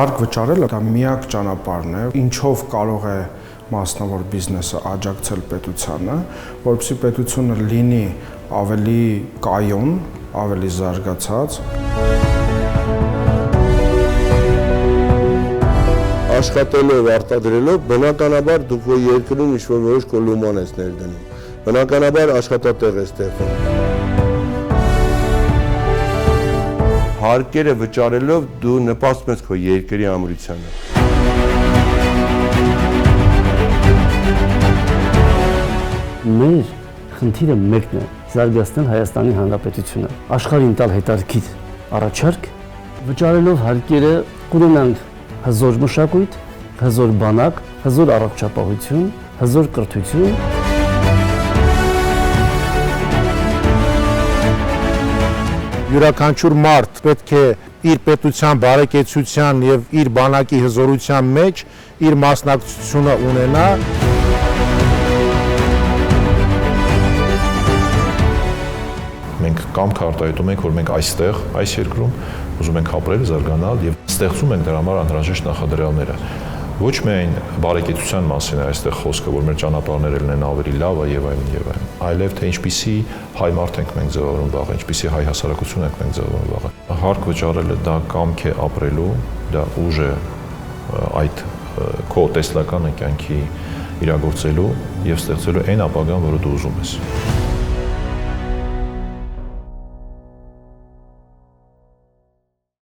Հարկ վճարելը դա միակ ճանապարհն է, ինչով կարող է մասնավոր բիզնեսը աջակցել պետությանը, որպեսզի պետությունը լինի ավելի կայուն, ավելի զարգացած։ Աշխատելով, արտադրելով, բնականաբար դուք որ երկրում ինչ-որ որոշ կոլոման ես ներդնում, բնականաբար աշխատատեղ ես ստեղծում։ Հարկերը վճարելով դու նպաստում ես քո երկրի ամրությանը։ Մեր խնդիրը մեկն է՝ զարգացնել Հայաստանի Հանրապետությունը, աշխարհին տալ հետաքրքիր առաջարկ, վճարելով հարկերը կունենանք հզոր մշակույթ, հզոր բանակ, հզոր առողջապահություն, հզոր կրթություն։ Յուրաքանչյուր մարդ պետք է իր պետության բարեկեցության եւ իր բանակի հզորության մեջ իր մասնակցությունը ունենա։ Մենք կամք արտահայտում ենք, որ մենք այստեղ, այս երկրում ուզում ենք ապրել, զարգանալ եւ ստեղծում ենք դրա համար անհրաժեշտ նախադրյալները։ Ոչ միայն բարեկեցության մասին է այստեղ խոսքը, որ մեր ճանապարհները լինեն ավելի լավը եւ այլն, այլև թե ինչպիսի հայ մարդ ենք մենք ձևավորում վաղը, ինչպիսի հայ հասարակություն ենք մենք ձևավորում վաղը։ Հարկ վճարելը դա կամք է ապրելու, դա ուժ է այդ քո տեսլական կյանքի իրագործելու եւ ստեղծելու այն ապագան, որը դու ուզում ես։